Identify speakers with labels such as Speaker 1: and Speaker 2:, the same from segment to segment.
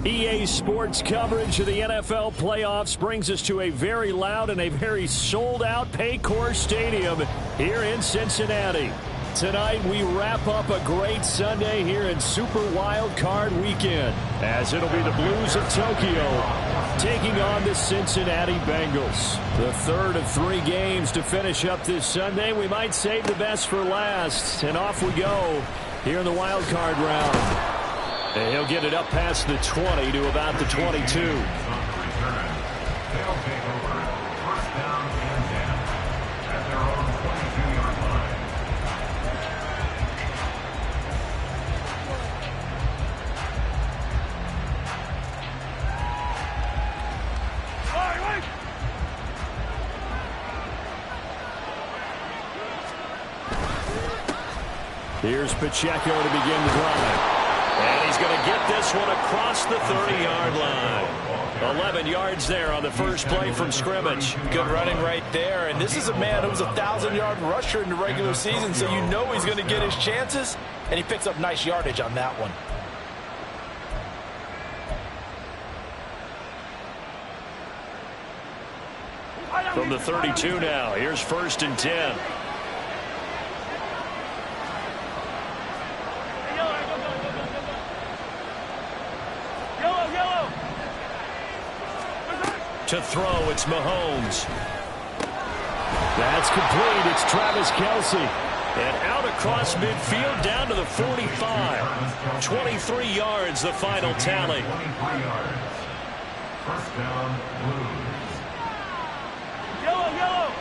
Speaker 1: EA Sports coverage of the NFL playoffs brings us to a very loud and a very sold-out Paycor Stadium here in Cincinnati. Tonight, we wrap up a great Sunday here in Super Wild Card Weekend, as it'll be the Blues of Tokyo taking on the Cincinnati Bengals. The third of 3 games to finish up this Sunday. We might save the best for last, and off we go here in the wild card round. And he'll get it up past the 20 to about the 22. Here's Pacheco to begin the drive. And he's going to get this one across the 30-yard line. 11 yards there on the first play from scrimmage.
Speaker 2: Good running right there. And this is a man who was a 1,000-yard rusher in the regular season, so you know he's going to get his chances. And he picks up nice yardage on that one.
Speaker 1: From the 32 now, here's 1st and 10. To throw, it's Mahomes. That's complete. It's Travis Kelce. And out across midfield down to the 45. 23 yards, the final tally.
Speaker 3: 23 yards. First down, Blues.
Speaker 4: Yellow.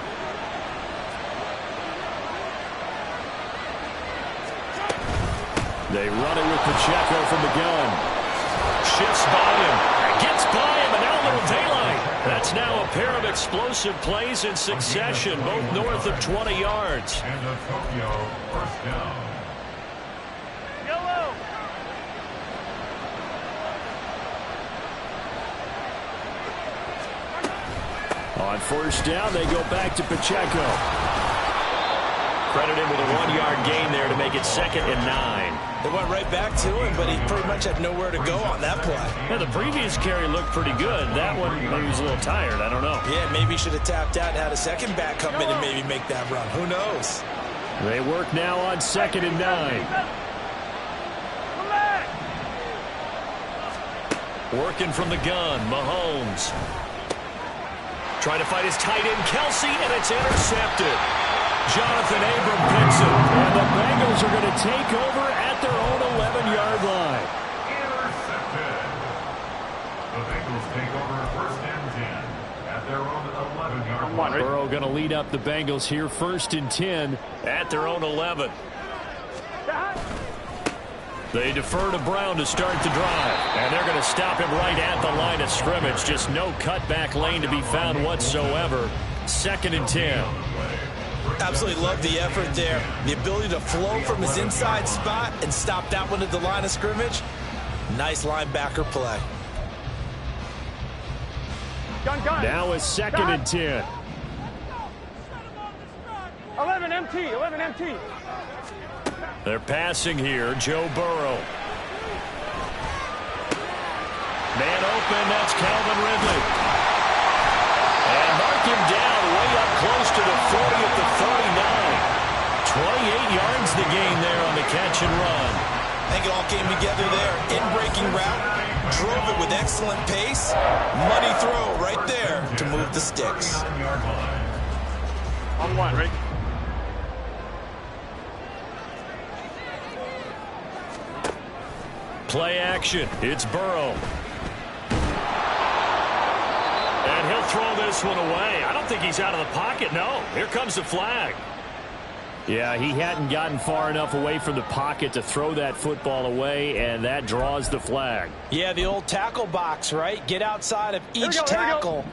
Speaker 1: They run it with Pacheco from the gun. Shifts by him. Gets by him, and now a little daylight. That's now a pair of explosive plays in succession, both north of 20 yards.
Speaker 3: And the Tokyo first down.
Speaker 4: Yellow.
Speaker 1: On first down, they go back to Pacheco. Credit him with a 1-yard gain there to make it 2nd and 9.
Speaker 2: They went right back to him, but he pretty much had nowhere to go on that play.
Speaker 1: Yeah, the previous carry looked pretty good. That one, maybe he was a little tired. I don't know.
Speaker 2: Yeah, maybe he should have tapped out and had a second back come in and maybe make that run. Who knows?
Speaker 1: They work now on 2nd and 9. Working from the gun, Mahomes. Trying to fight his tight end, Kelce, and it's intercepted. Jonathan Abram picks it, and the Bengals are going to take over at their own 11-yard line.
Speaker 3: Intercepted. The Bengals take over 1st and 10 at their own 11-yard line.
Speaker 1: Burrow going to lead up the Bengals here, 1st and 10 at their own 11. They defer to Brown to start the drive, and they're going to stop him right at the line of scrimmage. Just no cutback lane to be found whatsoever. 2nd and 10.
Speaker 2: Absolutely love the effort there. The ability to flow from his inside spot and stop that one at the line of scrimmage. Nice linebacker play.
Speaker 4: Gun.
Speaker 1: Now it's 2nd and 10.
Speaker 4: 11 MT.
Speaker 1: They're passing here. Joe Burrow. Man open. That's Calvin Ridley. And mark him down way up close to the 40 at the 39. 28 yards the gain there on the catch and run.
Speaker 2: I think it all came together there. In-breaking route. Drove it with excellent pace. Money throw right there to move the sticks.
Speaker 4: On 1, Rick.
Speaker 1: Play action. It's Burrow. And he'll throw this one away. I don't think he's out of the pocket. No. Here comes the flag. Yeah, he hadn't gotten far enough away from the pocket to throw that football away, and that draws the flag.
Speaker 2: Yeah, the old tackle box, right? Get outside of each tackle,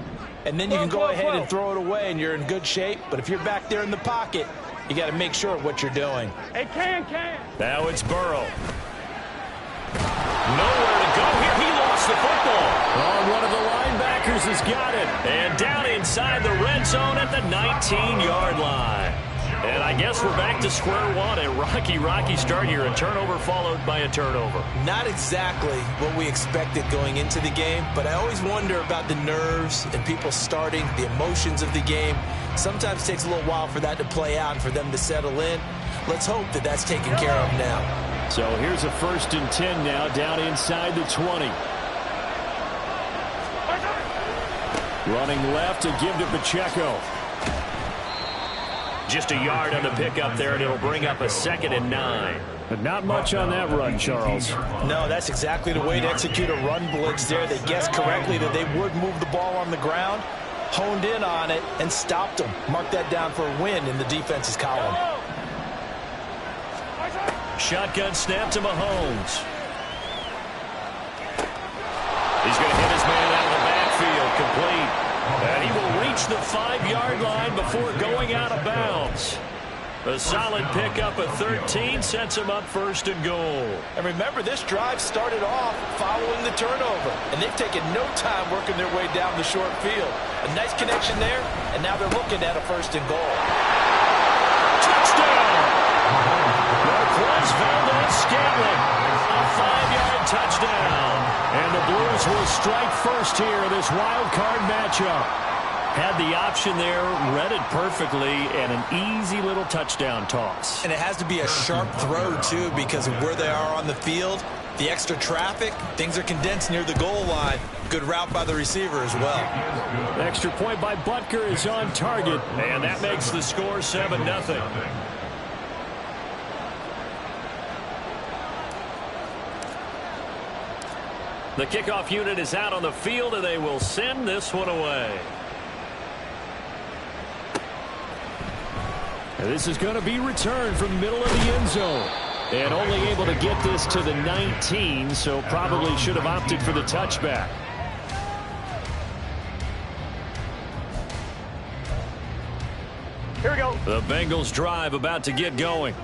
Speaker 2: and then you can go ahead and throw it away, and you're in good shape. But if you're back there in the pocket, you got to make sure of what you're doing.
Speaker 4: Hey, can.
Speaker 1: Now it's Burrow. Nowhere to go here. He lost the football. Oh, one of the linebackers has got it. And down inside the red zone at the 19-yard line. And I guess we're back to square one. A rocky start here. A turnover followed by a turnover.
Speaker 2: Not exactly what we expected going into the game, but I always wonder about the nerves and people starting, the emotions of the game. Sometimes it takes a little while for that to play out and for them to settle in. Let's hope that that's taken care of now.
Speaker 1: So here's a 1st and 10 now, down inside the 20. Running left to give to Pacheco. Just a yard on the pickup there, and it'll bring up a 2nd and 9. But not much on that run, Charles.
Speaker 2: No, that's exactly the way to execute a run blitz there. They guessed correctly that they would move the ball on the ground, honed in on it, and stopped them. Mark that down for a win in the defense's column.
Speaker 1: Shotgun snap to Mahomes. He's going to hit his man out of the backfield, complete. And he will reach the 5-yard line before going out of bounds. A solid pickup of 13 sets him up 1st and goal.
Speaker 2: And remember, this drive started off following the turnover, and they've taken no time working their way down the short field. A nice connection there, and now they're looking at a 1st and goal.
Speaker 1: Touchdown! Marquez Valdes-Scantling. A 5-yard touchdown. And the Blues will strike first here in this wild card matchup. Had the option there, read it perfectly, and an easy little touchdown toss.
Speaker 2: And it has to be a sharp throw, too, because of where they are on the field, the extra traffic, things are condensed near the goal line. Good route by the receiver as well.
Speaker 1: Extra point by Butker is on target, and that makes the score 7-0. The kickoff unit is out on the field, and they will send this one away. And this is going to be returned from the middle of the end zone. And only able to get this to the 19, so probably should have opted for the touchback.
Speaker 4: Here we go.
Speaker 1: The Bengals drive about to get going.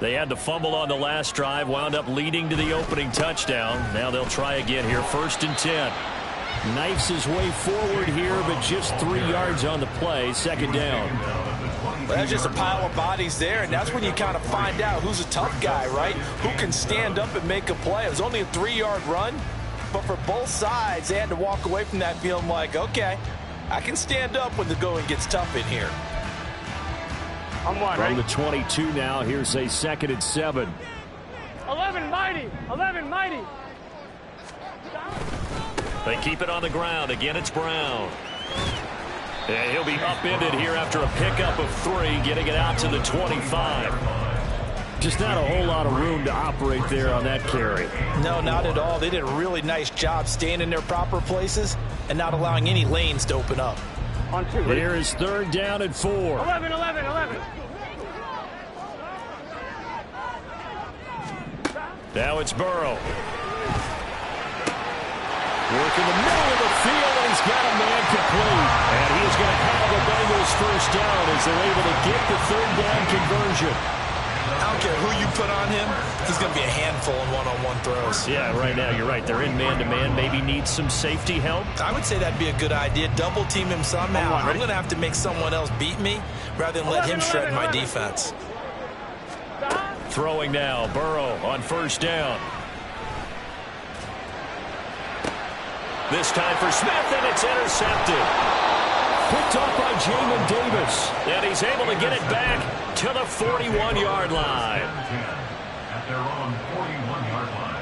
Speaker 1: They had the fumble on the last drive, wound up leading to the opening touchdown. Now they'll try again here, 1st and 10. Knifes his way forward here, but just 3 yards on the play, 2nd down.
Speaker 2: Well, that's just a pile of bodies there, and that's when you kind of find out who's a tough guy, right? Who can stand up and make a play. It was only a 3-yard run, but for both sides, they had to walk away from that feeling like, okay, I can stand up when the going gets tough in here.
Speaker 4: I'm one,
Speaker 1: From
Speaker 4: right?
Speaker 1: the 22 now, here's a 2nd and 7.
Speaker 4: 11 mighty. 11 mighty.
Speaker 1: They keep it on the ground. Again, it's Brown. And he'll be upended here after a pickup of 3, getting it out to the 25. Just not a whole lot of room to operate there on that carry.
Speaker 2: No, not at all. They did a really nice job staying in their proper places and not allowing any lanes to open up.
Speaker 4: On 2.
Speaker 1: Here is 3rd down and 4.
Speaker 4: 11, 11, 11.
Speaker 1: Now it's Burrow. Work in the middle of the field, and he's got a man complete. And he is going to have the Bengals 1st down as they're able to get the 3rd down conversion.
Speaker 2: I don't care who you put on him. He's going to be a handful in one-on-one throws.
Speaker 1: Yeah, right now, you're right. They're in man-to-man. Maybe needs some safety help.
Speaker 2: I would say that'd be a good idea. Double team him somehow. I'm going to have to make someone else beat me rather than let him shred my defense.
Speaker 1: Throwing now, Burrow on 1st down. This time for Smith, and it's intercepted. Picked up by Jamin Davis. And he's able to get it back to the 41-yard line.
Speaker 3: At their own 41-yard line.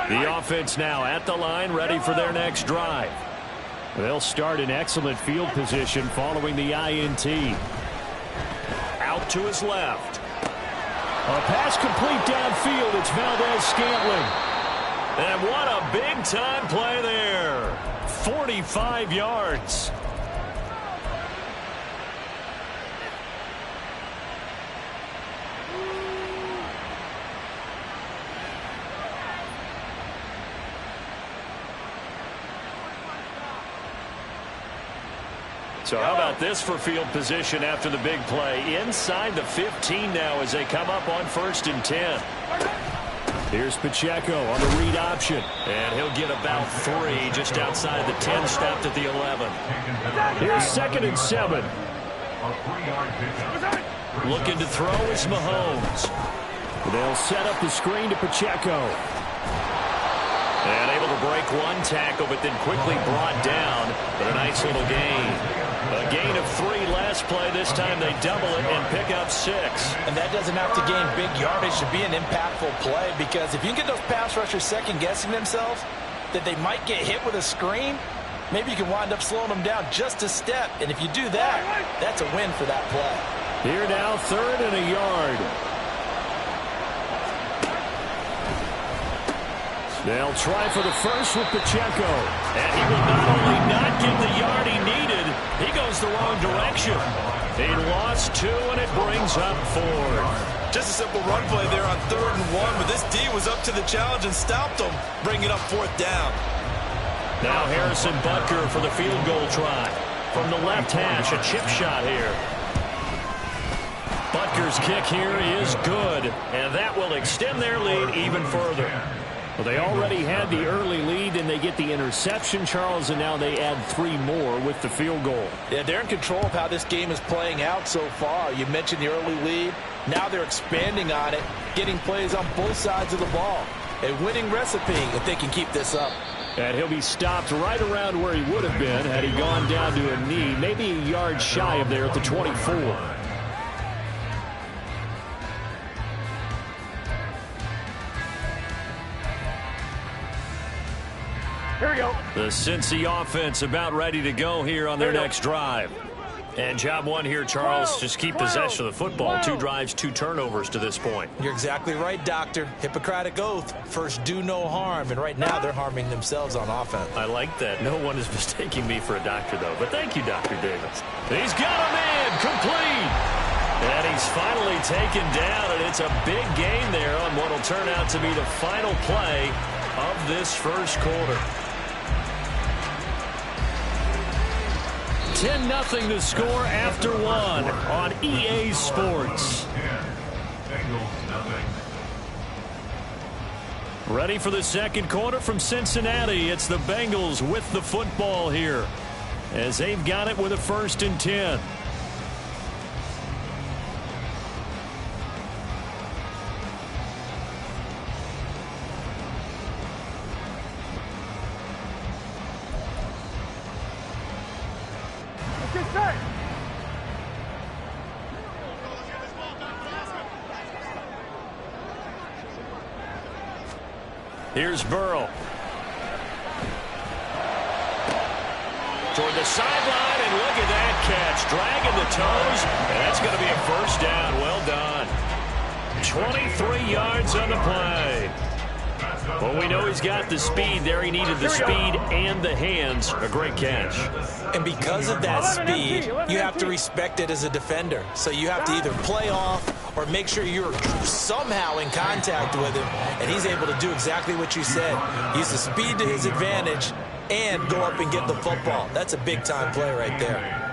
Speaker 1: The offense now at the line, ready for their next drive. They'll start in excellent field position following the INT. Out to his left. A pass complete downfield. It's Valdes-Scantling. And what a big-time play there. 45 yards. So how about this for field position after the big play? Inside the 15 now as they come up on 1st and 10. Here's Pacheco on the read option. And he'll get about 3 just outside the 10, stopped at the 11. Here's 2nd and 7. Looking to throw is Mahomes. They'll set up the screen to Pacheco. And able to break one tackle, but then quickly brought down. But a nice little gain. A gain of 3 last play. This time they double it and pick up 6.
Speaker 2: And that doesn't have to gain big yardage to be an impactful play, because if you can get those pass rushers second-guessing themselves that they might get hit with a screen, maybe you can wind up slowing them down just a step. And if you do that, that's a win for that play.
Speaker 1: Here now, 3rd and a yard. They'll try for the first with Pacheco. And he will not only not get the yard he needed, he goes the wrong direction. He lost 2, and it brings up 4.
Speaker 5: Just a simple run play there on 3rd and 1, but this D was up to the challenge and stopped him, bringing up 4th down.
Speaker 1: Now Harrison Butker for the field goal try. From the left hash, a chip shot here. Butker's kick here is good, and that will extend their lead even further. Well, they already had the early lead, and they get the interception, Charles, and now they add 3 more with the field goal.
Speaker 2: Yeah, they're in control of how this game is playing out so far. You mentioned the early lead. Now they're expanding on it, getting plays on both sides of the ball. A winning recipe if they can keep this up.
Speaker 1: And he'll be stopped right around where he would have been had he gone down to a knee, maybe a yard shy of there at the 24.
Speaker 4: Here we go.
Speaker 1: The Cincy offense about ready to go here on their next drive. And job 1 here, Charles, just keep possession of the football. 2 drives, 2 turnovers to this point.
Speaker 2: You're exactly right, Doctor. Hippocratic oath. First, do no harm. And right now, they're harming themselves on offense.
Speaker 1: I like that. No one is mistaking me for a doctor, though. But thank you, Dr. Davis. He's got him in. Complete. And he's finally taken down, and it's a big gain there on what will turn out to be the final play of this first quarter. 10-0 to score after 1 on EA Sports. Ready for the second quarter from Cincinnati. It's the Bengals with the football here as they've got it with a 1st and 10. Here's Burrow. Toward the sideline, and look at that catch. Dragging the toes, and that's going to be a 1st down. Well done. 23 yards on the play. Well, we know he's got the speed there. He needed the speed and the hands. A great catch.
Speaker 2: And because of that speed, you have to respect it as a defender. So you have to either play off or make sure you're somehow in contact with him. And he's able to do exactly what you said. Use the speed to his advantage and go up and get the football. That's a big-time play right there.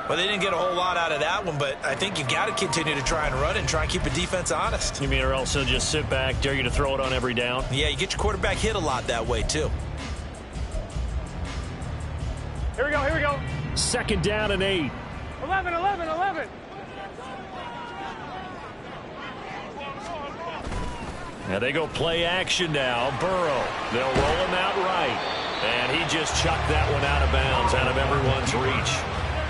Speaker 2: Well, they didn't get a whole lot out of that one, but I think you got to continue to try and run and try and keep the defense honest.
Speaker 1: You mean, or else he'll just sit back, dare you to throw it on every down?
Speaker 2: Yeah, you get your quarterback hit a lot that way, too.
Speaker 4: Here we go, here we go.
Speaker 1: 2nd down and 8.
Speaker 4: 11, 11, 11.
Speaker 1: Now they go play action now. Burrow. They'll roll him out right. And he just chucked that one out of bounds, out of everyone's reach.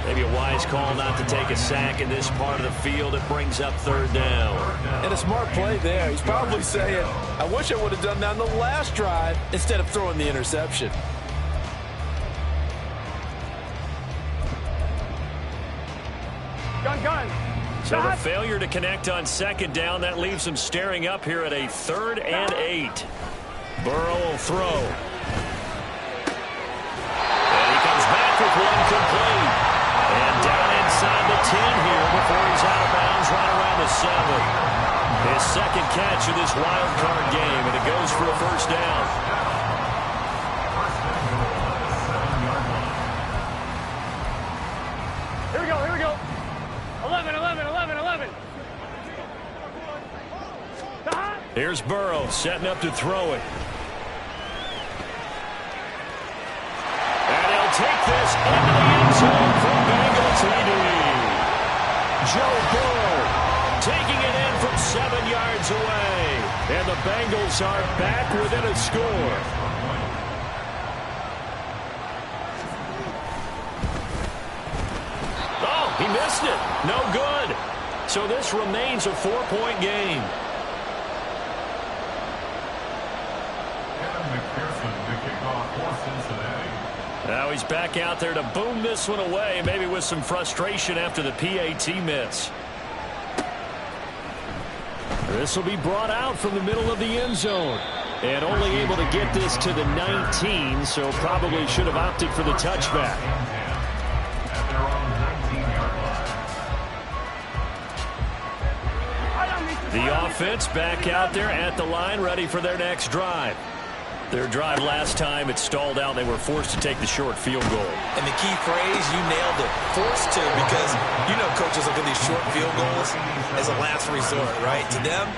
Speaker 1: Maybe a wise call not to take a sack in this part of the field. It brings up 3rd down.
Speaker 2: And a smart play there. He's probably saying, I wish I would have done that on the last drive instead of throwing the interception.
Speaker 4: Gun.
Speaker 1: So the failure to connect on 2nd down, that leaves him staring up here at a 3rd and 8. Burrow will throw. And he comes back with one complete. And down inside the 10 here before he's out of bounds right around the 7. His 2nd catch of this wild card game, and it goes for a 1st down. Here's Burrow setting up to throw it. And he'll take this into the end zone for Bengals TD. Joe Burrow taking it in from 7 yards away. And the Bengals are back within a score. Oh, he missed it. No good. So this remains a 4-point game.
Speaker 3: Kevin McPherson to kick off for Cincinnati.
Speaker 1: Now he's back out there to boom this one away, maybe with some frustration after the PAT miss. This will be brought out from the middle of the end zone. And only able to get this to the 19, so probably should have opted for the touchback.
Speaker 3: At their own 19-yard line.
Speaker 1: The offense back out there at the line, ready for their next drive. Their drive last time, it stalled out. They were forced to take the short field goal.
Speaker 5: And the key phrase, you nailed it, forced to, because you know coaches look at these short field goals as a last resort, right? To them,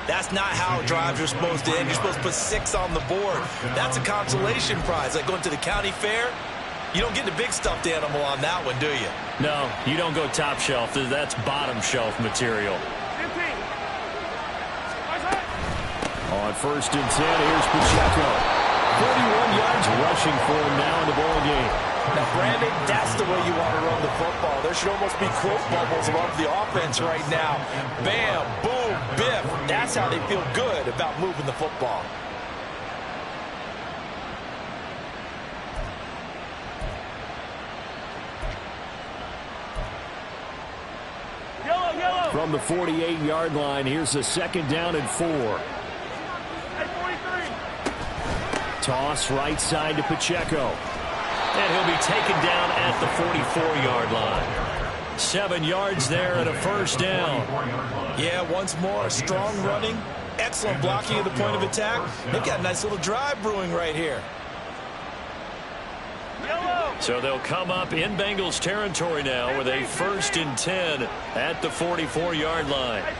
Speaker 5: that's not how drives are supposed to end. You're supposed to put 6 on the board. That's a consolation prize. Like going to the county fair, you don't get the big stuffed animal on that one, do you?
Speaker 1: No, you don't go top shelf. That's bottom shelf material.
Speaker 4: 15.
Speaker 1: On 1st and 10, here's Pacheco. 41 yards rushing for him now in the ball game.
Speaker 2: Now, Brandon, that's the way you want to run the football. There should almost be quote bubbles above the offense right now. Bam, boom, biff. That's how they feel good about moving the football.
Speaker 4: Yellow.
Speaker 1: From the 48-yard line, here's a 2nd down and 4.
Speaker 4: Hey, 43.
Speaker 1: Toss right side to Pacheco. And he'll be taken down at the 44-yard line. 7 yards there and a 1st down.
Speaker 5: Yeah, once more, strong running, excellent blocking at the point of attack. They've got a nice little drive brewing right here.
Speaker 4: Yellow.
Speaker 1: So they'll come up in Bengals territory now with a 1st and 10 at the 44-yard line.
Speaker 4: Hey,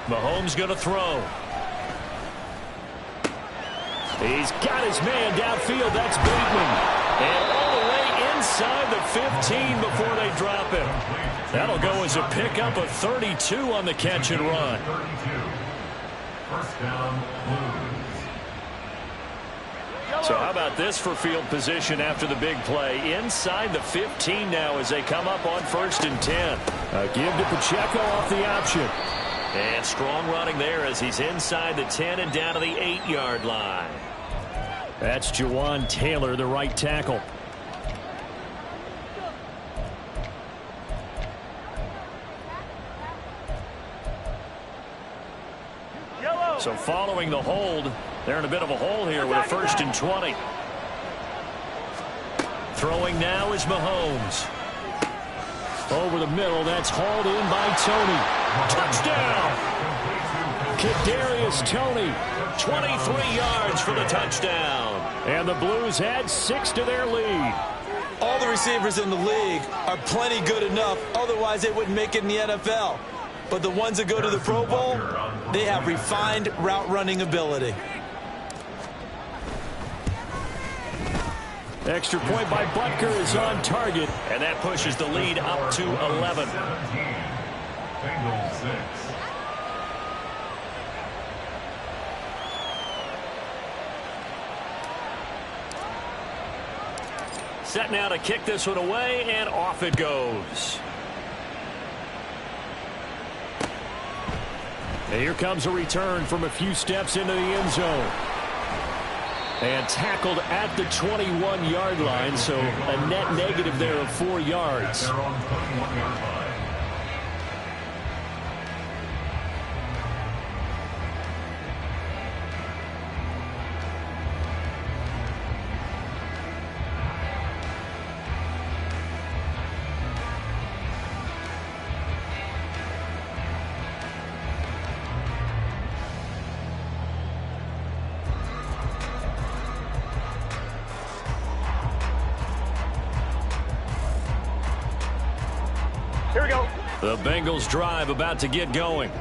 Speaker 4: 43.
Speaker 1: Mahomes going to throw. He's got his man downfield. That's Bateman. And all the way inside the 15 before they drop him. That'll go as a pickup of 32 on the catch and run.
Speaker 3: 32. 1st down, Blues.
Speaker 1: So how about this for field position after the big play? Inside the 15 now as they come up on 1st and 10. A give to Pacheco off the option. And strong running there as he's inside the 10 and down to the 8-yard line. That's Jawan Taylor, the right tackle.
Speaker 4: Yellow.
Speaker 1: So following the hold, they're in a bit of a hole here with a 1st and 20. Throwing now is Mahomes. Over the middle, that's hauled in by Toney. Touchdown! Kadarius Toney, 23 yards for the touchdown. And the Blues add 6 to their lead.
Speaker 5: All the receivers in the league are plenty good enough, otherwise they wouldn't make it in the NFL. But the ones that go to the Pro Bowl, they have refined route running ability.
Speaker 1: Extra point by Butker is on target, and that pushes the lead up to 11.
Speaker 3: 17. Bengals 6.
Speaker 1: Set now to kick this one away, and off it goes. And here comes a return from a few steps into the end zone. And tackled at the 21-yard line, so a net negative there of 4 yards.
Speaker 3: Their own 21-yard line.
Speaker 1: The Bengals drive about to get going.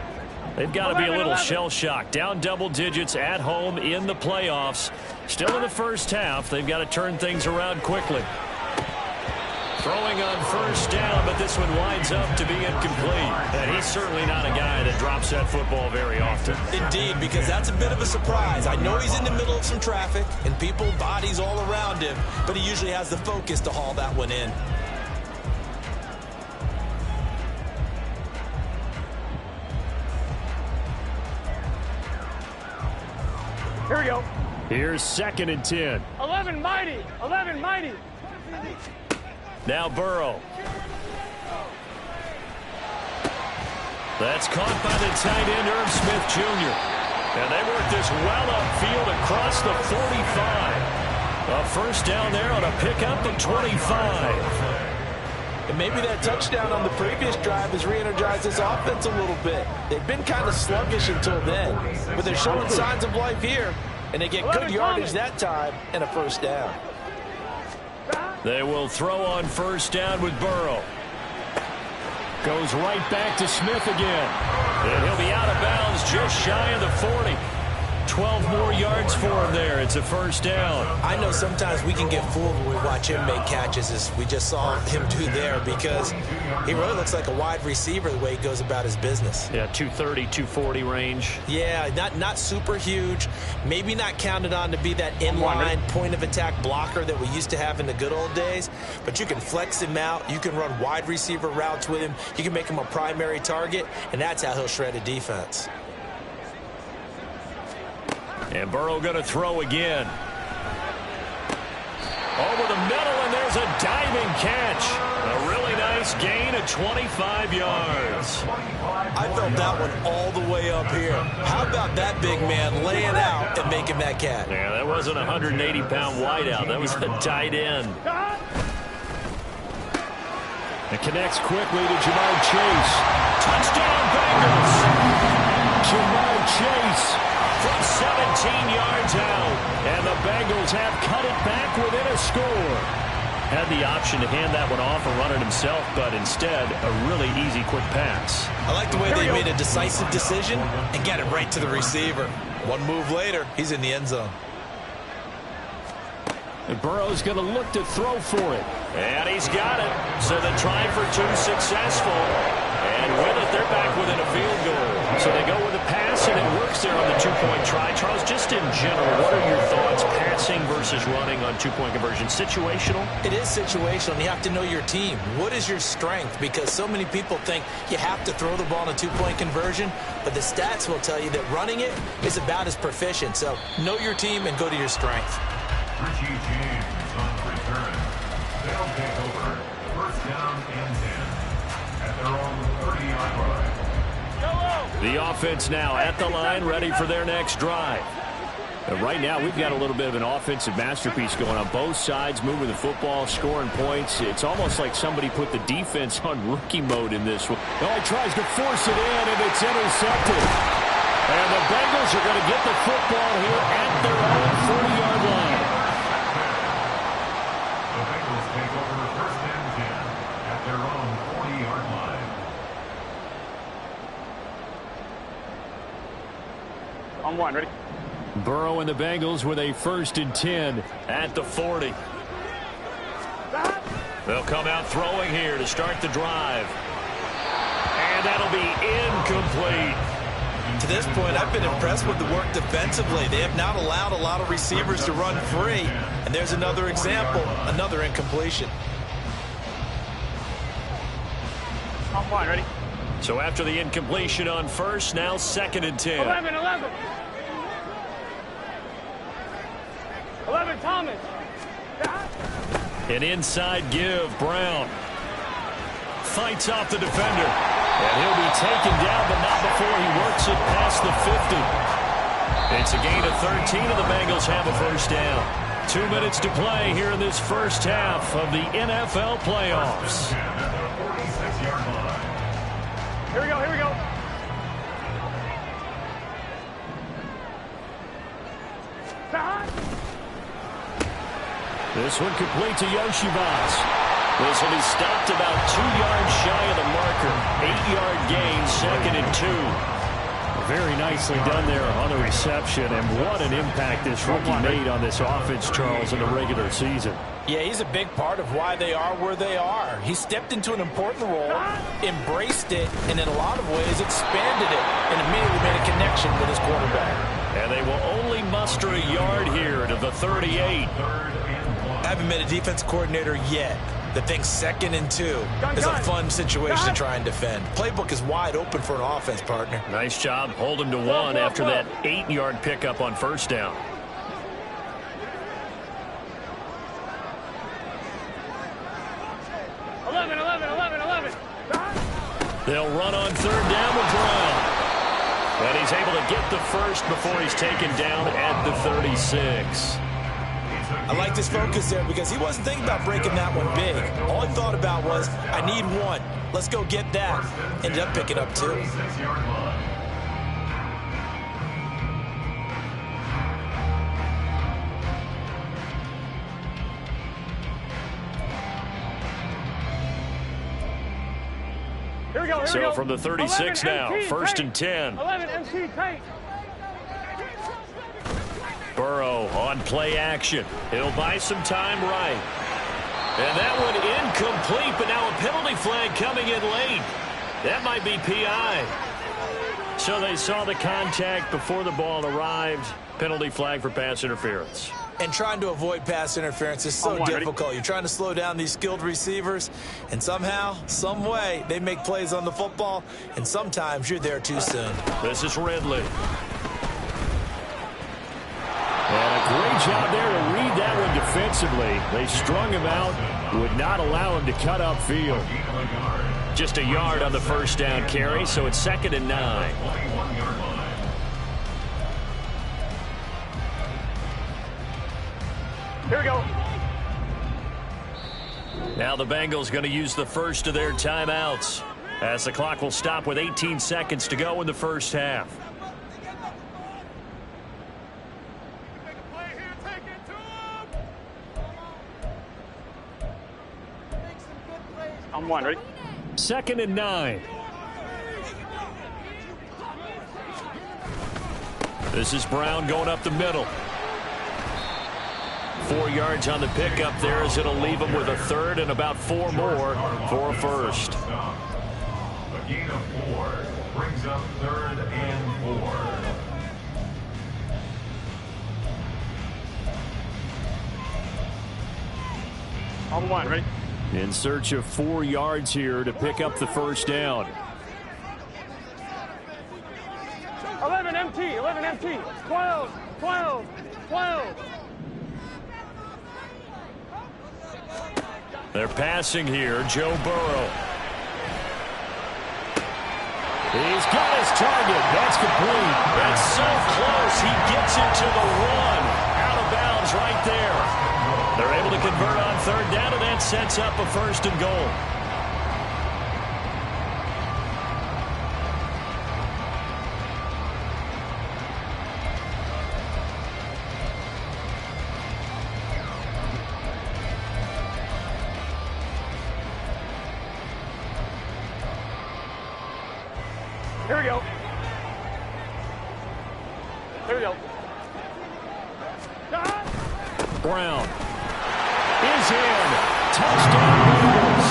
Speaker 1: They've got to be a little shell-shocked. Down double digits at home in the playoffs. Still in the first half. They've got to turn things around quickly. Throwing on first down, but this one winds up to be incomplete. And he's certainly not a guy that drops that football very often.
Speaker 5: Indeed, because that's a bit of a surprise. I know he's in the middle of some traffic and people, bodies all around him, but he usually has the focus to haul that one in.
Speaker 4: Here we go.
Speaker 1: Here's 2nd and 10.
Speaker 4: 11 mighty. 11 mighty.
Speaker 1: Now Burrow. That's caught by the tight end, Irv Smith Jr. And they work this well upfield across the 45. A first down there on a pickup at 25.
Speaker 2: And maybe that touchdown on the previous drive has re-energized this offense a little bit. They've been kind of sluggish until then, but they're showing signs of life here, and they get good yardage that time and a first down.
Speaker 1: They will throw on first down with Burrow. Goes right back to Smith again. And he'll be out of bounds just shy of the 40. 12 more yards for him there. It's a first down.
Speaker 5: I know sometimes we can get fooled when we watch him make catches, as we just saw him do there, because he really looks like a wide receiver the way he goes about his business.
Speaker 1: Yeah, 230, 240 range.
Speaker 5: Yeah, not super huge. Maybe not counted on to be that inline point-of-attack blocker that we used to have in the good old days, but you can flex him out. You can run wide receiver routes with him. You can make him a primary target, and that's how he'll shred a defense.
Speaker 1: And Burrow going to throw again. Over the middle, and there's a diving catch. A really nice gain of 25 yards.
Speaker 5: I felt that one all the way up here. How about that big man laying out and making that catch?
Speaker 1: Yeah, that wasn't a 180-pound wideout. That was a tight end. It connects quickly to Jamar Chase. Touchdown, Bengals! Jamar Chase from 17 yards out. And the Bengals have cut it back within a score. Had the option to hand that one off and run it himself, but instead, a really easy, quick pass.
Speaker 5: I like the way they made a decisive decision and get it right to the receiver. One move later, he's in the end zone.
Speaker 1: And Burrow's going to look to throw for it. And he's got it. So the try for two successful. And with it, they're back within a field goal. So they go with a pass, and it works there on the two-point try. Charles, just in general, what are your thoughts passing versus running on two-point conversion? Situational?
Speaker 5: It is situational, and you have to know your team. What is your strength? Because so many people think you have to throw the ball in a two-point conversion, but the stats will tell you that running it is about as proficient. So know your team and go to your strength.
Speaker 3: Richie James on return. They'll take over. First down and 10 at their own 30-yard line.
Speaker 1: The offense now at the line, ready for their next drive. Right now, we've got a little bit of an offensive masterpiece going on. Both sides moving the football, scoring points. It's almost like somebody put the defense on rookie mode in this one. Oh, he tries to force it in, and it's intercepted. And the Bengals are going to get the football here at their own 40-yard line.
Speaker 3: The Bengals take over first and 10 at their own 40-yard line.
Speaker 4: On one, ready?
Speaker 1: Burrow and the Bengals with a first and 10 at the 40. They'll come out throwing here to start the drive. And that'll be incomplete.
Speaker 5: To this point, I've been impressed with the work defensively. They have not allowed a lot of receivers to run free. And there's another example, another incompletion.
Speaker 4: On one, ready?
Speaker 1: So after the incompletion on first, now second and 10.
Speaker 4: 11, Thomas.
Speaker 1: An inside give, Brown. Fights off the defender. And he'll be taken down, but not before he works it past the 50. It's a gain of 13, and the Bengals have a first down. 2 minutes to play here in this first half of the NFL playoffs.
Speaker 4: Here we go, here we go.
Speaker 1: This one complete to Yoshivas. This will be stopped about 2 yards shy of the marker. 8-yard gain, 2nd and 2. Very nicely done there on the reception, and what an impact this rookie made on this offense, Charles, in the regular season.
Speaker 2: Yeah, he's a big part of why they are where they are. He stepped into an important role, embraced it, and in a lot of ways expanded it, and immediately made a connection with his quarterback.
Speaker 1: And they will only muster a yard here to the 38.
Speaker 5: I haven't been a defense coordinator yet that thinks 2nd and 2 is a fun situation to try and defend. Playbook is wide open for an offense, partner.
Speaker 1: Nice job. Hold him to 1 after that 8-yard pickup on 1st down. They'll run on 3rd down with Brown. And he's able to get the first before he's taken down at the 36.
Speaker 5: I like his focus there because he wasn't thinking about breaking that one big. All he thought about was, I need 1. Let's go get that. Ended up picking up 2.
Speaker 1: So from the 36 now, 1st and 10.
Speaker 4: 11 MC Tank.
Speaker 1: Burrow on play action. He'll buy some time right. And that one incomplete, but now a penalty flag coming in late. That might be PI. So they saw the contact before the ball arrived. Penalty flag for pass interference.
Speaker 5: And trying to avoid pass interference is so difficult. You're trying to slow down these skilled receivers, and somehow, some way, they make plays on the football, and sometimes you're there too soon.
Speaker 1: This is Ridley. And a great job there to read that one defensively. They strung him out, would not allow him to cut upfield. Just a yard on the 1st down carry, so it's 2nd and 9.
Speaker 4: Here we go.
Speaker 1: Now the Bengals going to use the first of their timeouts, as the clock will stop with 18 seconds to go in the 1st half.
Speaker 4: On 1, ready?
Speaker 1: 2nd and 9. This is Brown going up the middle. 4 yards on the pickup there, as it'll leave him with a 3rd and about 4 more for a first.
Speaker 3: A gain of 4 brings up 3rd and 4.
Speaker 4: On 1, ready?
Speaker 1: In search of 4 yards here to pick up the 1st down.
Speaker 4: 11 MT, 11 MT, 12, 12, 12.
Speaker 1: They're passing here, Joe Burrow. He's got his target. That's complete. That's so close. He gets it to the 1. Out of bounds right there. They're able to convert on 3rd down, and that sets up a 1st and goal.
Speaker 4: Here we go. Here we go.
Speaker 1: Brown is in. Touchdown Bengals.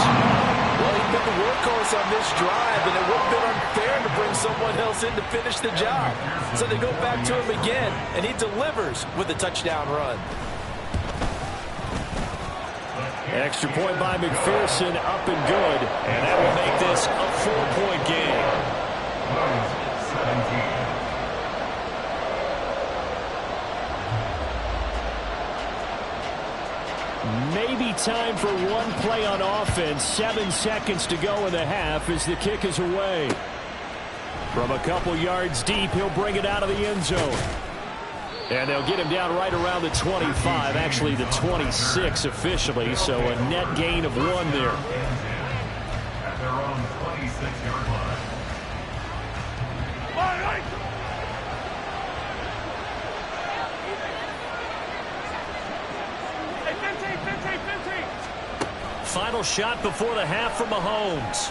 Speaker 2: Well, he's been the workhorse on this drive, and it would have been unfair to bring someone else in to finish the job. So they go back to him again, and he delivers with a touchdown run.
Speaker 1: Extra point by McPherson, up and good. And that will make this a 4-point game.
Speaker 3: 17.
Speaker 1: Maybe time for one play on offense. 7 seconds to go in the half as the kick is away. From a couple yards deep, he'll bring it out of the end zone. And they'll get him down right around the 25, actually the 26 officially, so a net gain of 1 there.
Speaker 3: At their own 26-yard line.
Speaker 1: final shot before the half for Mahomes.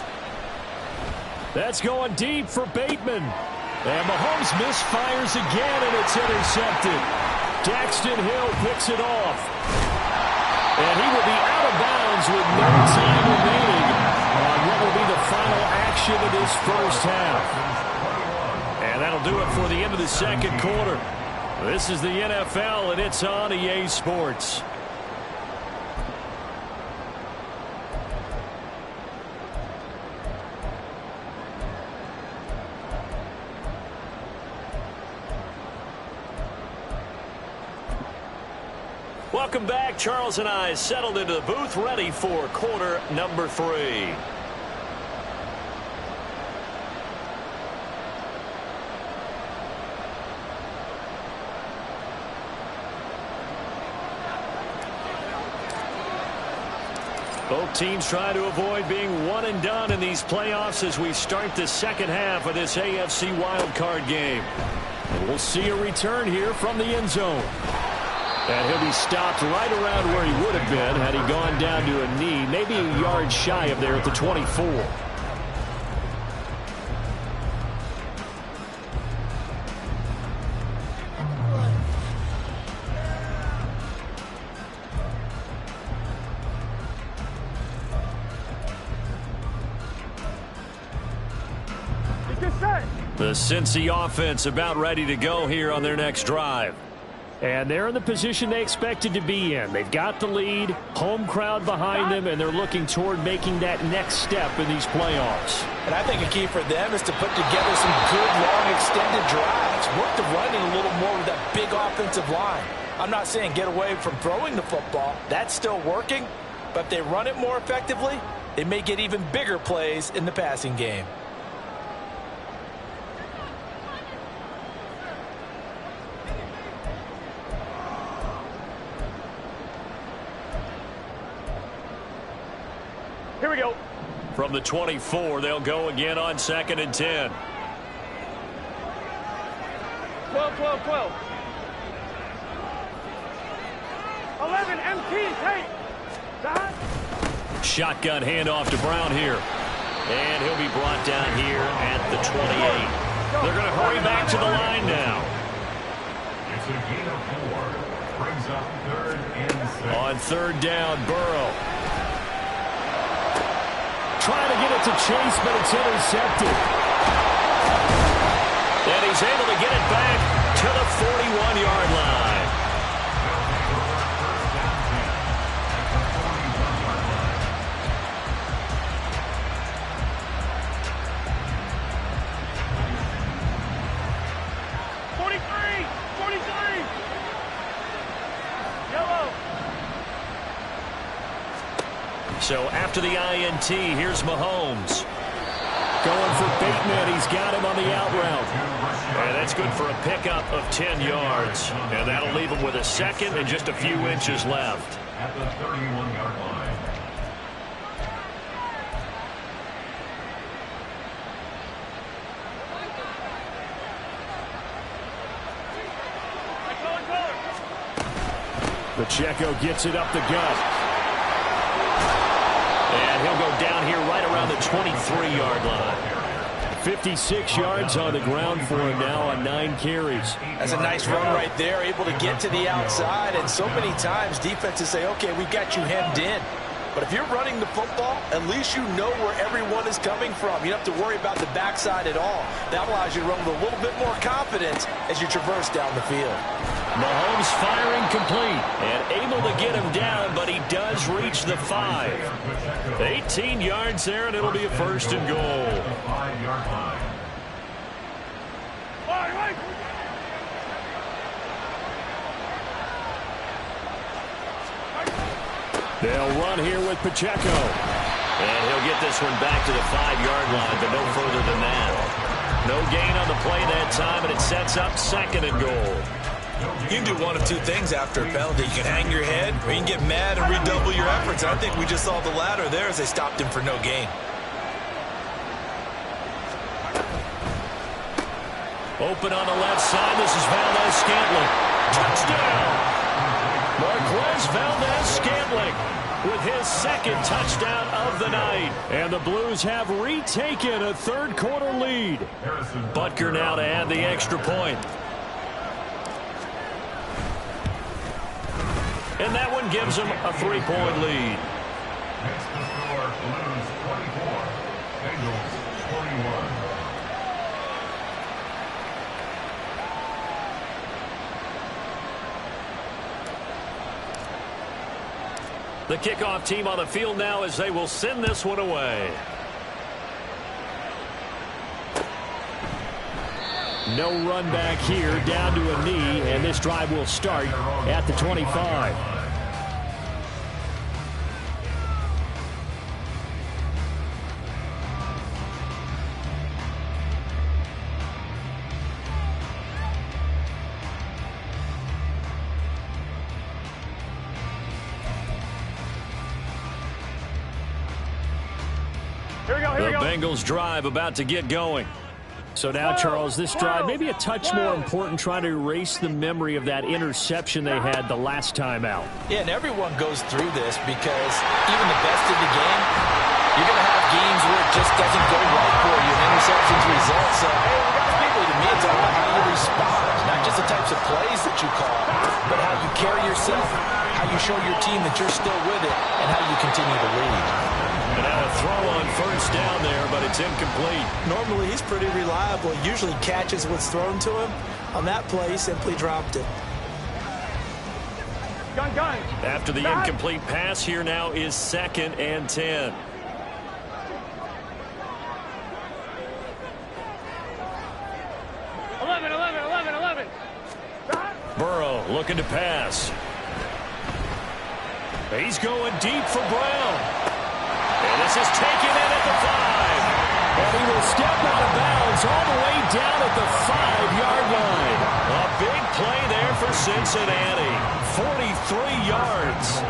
Speaker 1: That's going deep for Bateman. And Mahomes misfires again, and it's intercepted. Daxton Hill picks it off. And he will be out of bounds with no time remaining on what will be the final action of this first half. And that'll do it for the end of the second quarter. This is the NFL, and it's on EA Sports. Welcome back. Charles and I settled into the booth, ready for quarter number 3. Both teams try to avoid being one and done in these playoffs as we start the second half of this AFC wildcard game. And we'll see a return here from the end zone. And he'll be stopped right around where he would have been had he gone down to a knee, maybe a yard shy of there at the 24. The Cincy offense about ready to go here on their next drive. And they're in the position they expected to be in. They've got the lead, home crowd behind them, and they're looking toward making that next step in these playoffs.
Speaker 2: And I think a key for them is to put together some good, long, extended drives. Work the running a little more with that big offensive line. I'm not saying get away from throwing the football. That's still working. But if they run it more effectively, they may get even bigger plays in the passing game.
Speaker 4: Here we go.
Speaker 1: From the 24, they'll go again on 2nd and 10.
Speaker 4: 12, 12, 12. 11, MT, take.
Speaker 1: Shotgun handoff to Brown here. And he'll be brought down here at the 28. They're going to hurry back to the line now.
Speaker 3: It's a gain of 4. Brings up 3rd and 6.
Speaker 1: On 3rd down, Burrow. Trying to get it to Chase, but it's intercepted. And he's able to get it back to the 41-yard line. So after the INT, here's Mahomes. Going for Bateman. He's got him on the out route. And that's good for a pickup of 10 yards. And that'll leave him with a second and just a few inches left.
Speaker 3: At the 31-yard line.
Speaker 1: Pacheco gets it up the gut. And he'll go down here right around the 23-yard line. 56 yards on the ground for him now on 9 carries.
Speaker 2: That's a nice run right there, able to get to the outside. And so many times defenses say, okay, we got you hemmed in. But if you're running the football, at least you know where everyone is coming from. You don't have to worry about the backside at all. That allows you to run with a little bit more confidence as you traverse down the field.
Speaker 1: Mahomes firing complete and able to get him down, but he does reach the 5. 18 yards there, and it'll be a 1st and goal.
Speaker 3: 5-yard line.
Speaker 1: They'll run here with Pacheco. And he'll get this one back to the 5-yard line, but no further than that. No gain on the play that time, and it sets up 2nd and goal.
Speaker 5: You can do one of two things after a penalty. You can hang your head, or you can get mad and redouble your efforts. I think we just saw the latter there as they stopped him for no gain.
Speaker 1: Open on the left side. This is Valdez-Scantling. Touchdown! Marquez Valdez-Scantling. with his second touchdown of the night. And the Blues have retaken a third-quarter lead. Butker now to add the extra point. And that one gives them a 3-point lead.
Speaker 3: Next to score, Blues 24, Bengals 41.
Speaker 1: The kickoff team on the field now as they will send this one away. No run back here, down to a knee, and this drive will start at the 25.
Speaker 4: Here we go.
Speaker 1: Bengals drive about to get going. So now, Charles, this drive maybe a touch more important, trying to erase the memory of that interception they had the last time out.
Speaker 2: Yeah, and everyone goes through this because even the best in the game, you're going to have games where it just doesn't go right for you. Interceptions result. So, particularly to me, it's all about how you respond, not just the types of plays that you call, but how you carry yourself, how you show your team that you're still with it, and how you continue to lead.
Speaker 1: And now a throw on first down there, but it's incomplete.
Speaker 5: Normally, he's pretty reliable. He usually catches what's thrown to him. On that play, he simply dropped it.
Speaker 4: Gun.
Speaker 1: After the incomplete pass, here now is 2nd and 10.
Speaker 4: Eleven.
Speaker 1: Burrow looking to pass. He's going deep for Brown. And this is taken in at the 5. And he will step out of bounds all the way down at the 5-yard line. A big play there for Cincinnati. 43 yards.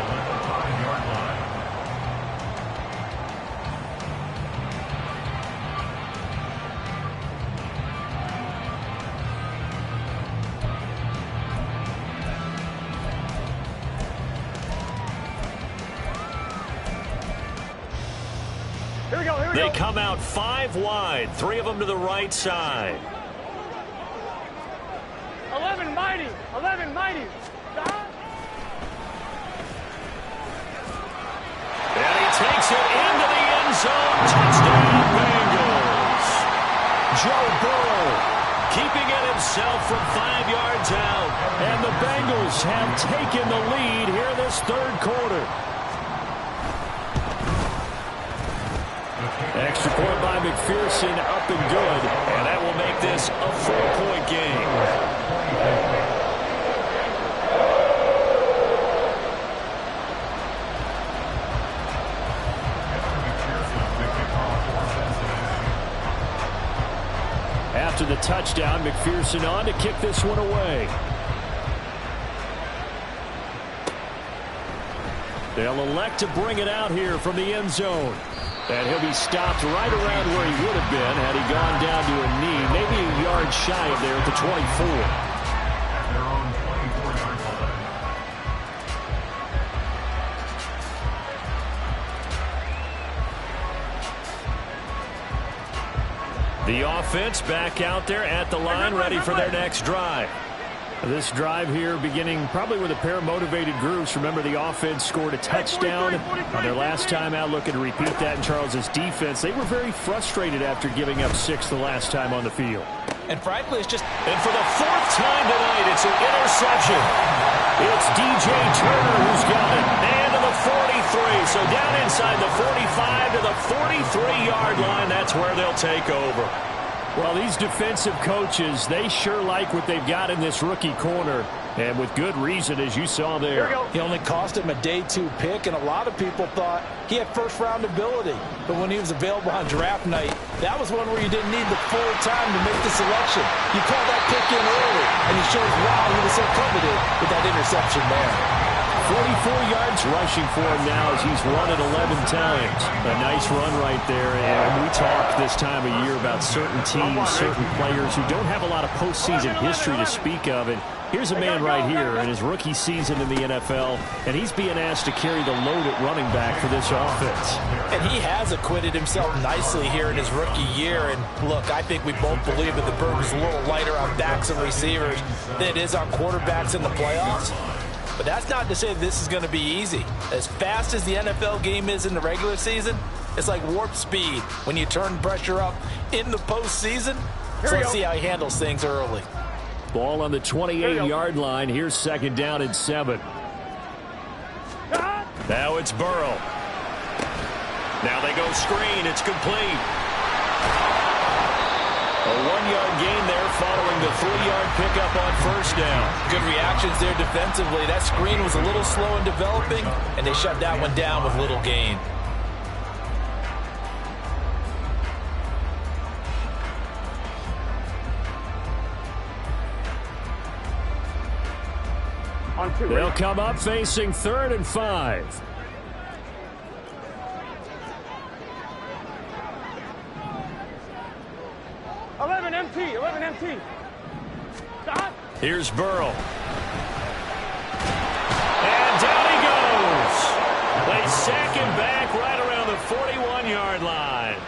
Speaker 1: They come out 5 wide, 3 of them to the right side.
Speaker 4: 11 mighty.
Speaker 1: And he takes it into the end zone. Touchdown, Bengals. Joe Burrow keeping it himself from 5 yards out. And the Bengals have taken the lead here this third quarter. Extra point by McPherson, up and good. And that will make this a 4-point game. After the touchdown, McPherson on to kick this one away. They'll elect to bring it out here from the end zone. And he'll be stopped right around where he would have been had he gone down to a knee, maybe a yard shy of there at the 24.
Speaker 3: At their own 24-yard line.
Speaker 1: The offense back out there at the line, ready for their next drive. This drive here beginning probably with a pair of motivated groups. Remember, the offense scored a touchdown on their last time out, looking to repeat that in Charles's defense. They were very frustrated after giving up 6 the last time on the field.
Speaker 2: And frankly, it's just...
Speaker 1: And for the 4th time tonight, it's an interception. It's DJ Turner who's got it. And to the 43. So down inside the 45 to the 43-yard line. That's where they'll take over. Well, these defensive coaches, they sure like what they've got in this rookie corner. And with good reason, as you saw there.
Speaker 2: He only cost him a day 2 pick, and a lot of people thought he had first-round ability. But when he was available on draft night, that was one where you didn't need the full time to make the selection. You called that pick in early, and he shows why he was so coveted with that interception there.
Speaker 1: 44 yards rushing for him now as he's run it 11 times. A nice run right there. And we talk this time of year about certain teams, certain players who don't have a lot of postseason history to speak of. And here's a man right here in his rookie season in the NFL, and he's being asked to carry the load at running back for this offense.
Speaker 2: And he has acquitted himself nicely here in his rookie year. And look, I think we both believe that the burden's a little lighter on backs and receivers than it is on quarterbacks in the playoffs. But that's not to say that this is going to be easy. As fast as the NFL game is in the regular season, it's like warp speed when you turn pressure up in the postseason. So let's see how he handles things early.
Speaker 1: Ball on the 28-yard line. Here's second down and 7. Now it's Burrow. Now they go screen. It's complete. A 1-yard gain there following the 3-yard pickup on first down.
Speaker 2: Good reactions there defensively. That screen was a little slow in developing, and they shut that one down with little gain.
Speaker 1: They'll come up facing 3rd and 5.
Speaker 4: MT. Stop.
Speaker 1: Here's Burrow. And down he goes. They sack him back right around the 41-yard line.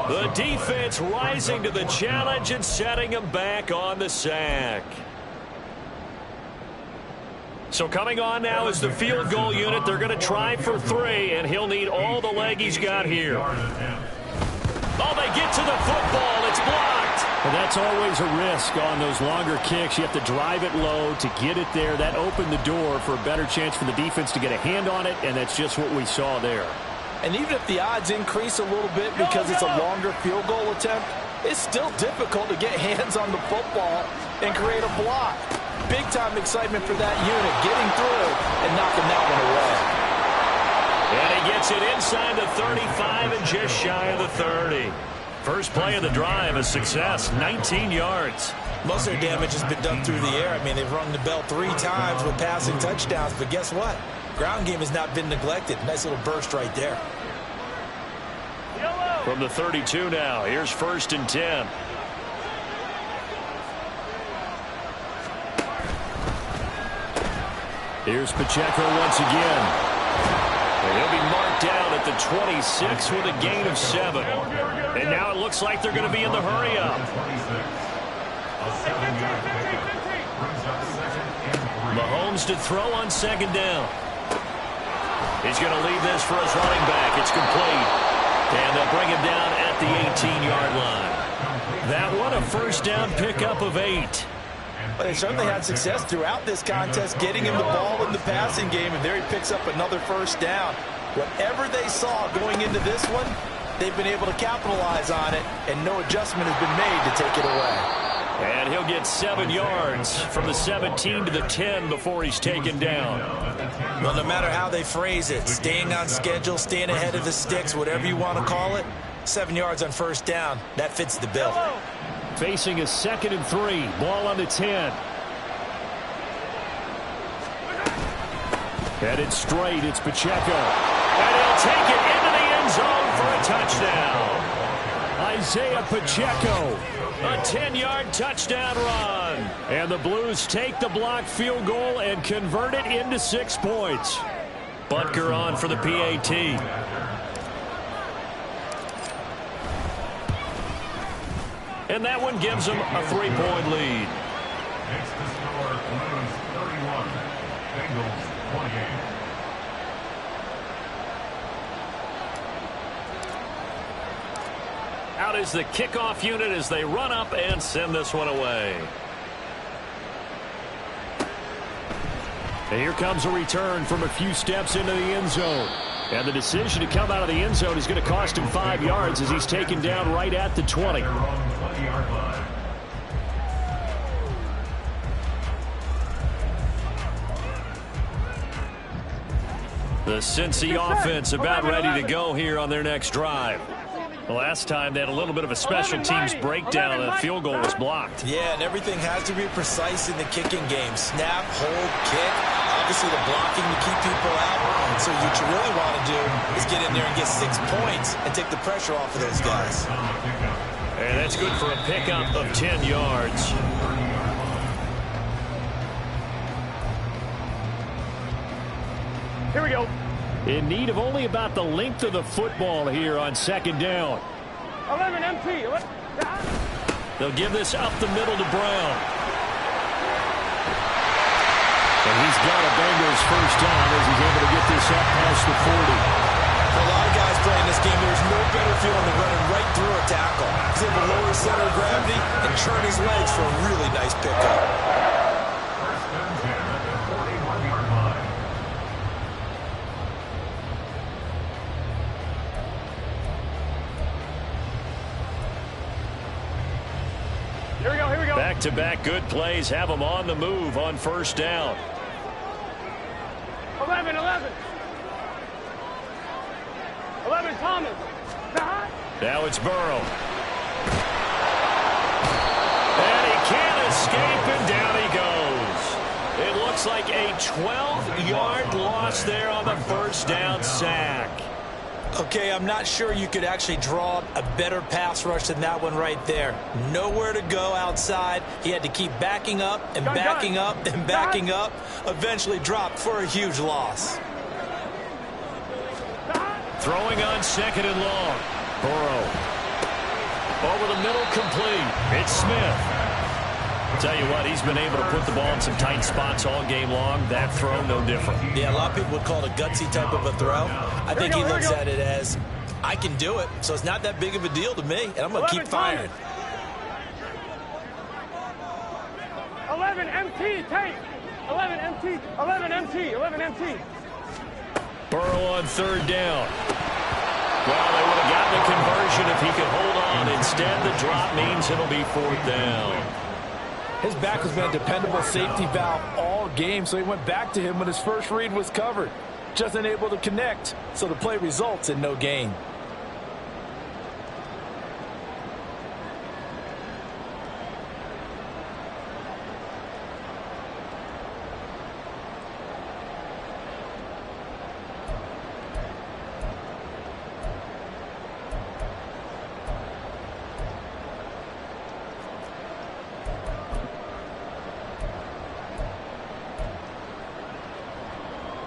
Speaker 1: The defense rising to the challenge and setting him back on the sack. So coming on now is the field goal unit. They're going to try for 3, and he'll need all the leg he's got here. Oh, they get to the football. It's blocked. Well, that's always a risk on those longer kicks. You have to drive it low to get it there. That opened the door for a better chance for the defense to get a hand on it, and that's just what we saw there.
Speaker 2: And even if the odds increase a little bit because it's a longer field goal attempt, it's still difficult to get hands on the football and create a block. Big-time excitement for that unit, getting through and knocking that one away.
Speaker 1: And he gets it inside the 35 and just shy of the 30. First play of the drive, a success, 19 yards.
Speaker 5: Most of their damage has been done through the air. I mean, they've rung the bell 3 times with passing touchdowns, but guess what? Ground game has not been neglected. Nice little burst right there.
Speaker 1: From the 32 now, here's 1st and 10. Here's Pacheco once again. And he'll be marked down at the 26 with a gain of 7. And now it looks like they're going to be in the hurry-up. Mahomes to throw on 2nd down. He's going to leave this for his running back. It's complete. And they'll bring him down at the 18-yard line. That one, a first down pickup of 8.
Speaker 2: But they certainly had success throughout this contest, getting him the ball in the passing game, and there he picks up another first down. Whatever they saw going into this one, they've been able to capitalize on it, and no adjustment has been made to take it away.
Speaker 1: And he'll get 7 yards from the 17 to the 10 before he's taken down.
Speaker 5: Well, no matter how they phrase it, staying on schedule, staying ahead of the sticks, whatever you want to call it, 7 yards on first down, that fits the bill.
Speaker 1: Facing a 2nd and 3. Ball on the 10. Headed straight. It's Pacheco. And he'll take it into the end zone for a touchdown. Isaiah Pacheco. A 10-yard touchdown run. And the Blues take the blocked field goal and convert it into 6 points. Butker on for the PAT. And that one gives them a 3-point lead.
Speaker 3: Next to score, Blues 31, Bengals 28.
Speaker 1: Out is the kickoff unit as they run up and send this one away. And here comes a return from a few steps into the end zone. And the decision to come out of the end zone is going to cost him 5 yards as he's taken down right at the 20.
Speaker 3: They're on the 20-yard line.
Speaker 1: The Cincy offense about ready to go here on their next drive. The last time they had a little bit of a special teams breakdown. The field goal was blocked.
Speaker 5: Yeah, and everything has to be precise in the kicking game. Snap, hold, kick, focus, see the blocking to keep people out. So what you really want to do is get in there and get 6 points and take the pressure off of those guys.
Speaker 1: And that's good for a pickup of 10 yards.
Speaker 4: Here we go.
Speaker 1: In need of only about the length of the football here on second down.
Speaker 4: 11 MT.
Speaker 1: They'll give this up the middle to Brown. And he's got a Bengals first down as he's able to get this up past the 40.
Speaker 5: For a lot of guys playing this game, there's no better feeling than running right through a tackle. He's able to lower his center of gravity and churn his legs for a really nice pickup.
Speaker 3: First and 10 at the 41-yard line.
Speaker 4: Here we go, here we go.
Speaker 1: Back-to-back good plays have them on the move on first down.
Speaker 4: 11. 11 Thomas.
Speaker 1: Now it's Burrow. And he can't escape, and down he goes. It looks like a 12-yard loss there on the first down sack.
Speaker 5: Okay, I'm not sure you could actually draw a better pass rush than that one right there. Nowhere to go outside. He had to keep backing up and backing up and backing up. Eventually dropped for a huge loss.
Speaker 1: Throwing on second and long. Burrow. Over the middle, complete. It's Smith. I'll tell you what, he's been able to put the ball in some tight spots all game long. That throw, no different.
Speaker 5: Yeah, a lot of people would call it a gutsy type of a throw. I think he looks at it as, I can do it, so it's not that big of a deal to me, and I'm going to keep firing.
Speaker 4: 11 MT, tape. 11 MT, 11 MT, 11 MT.
Speaker 1: Burrow on third down. Well, they would have gotten a conversion if he could hold on. Instead, the drop means it'll be fourth down.
Speaker 2: His back has been a dependable safety valve all game, so he went back to him when his first read was covered. Just unable to connect, so the play results in no gain.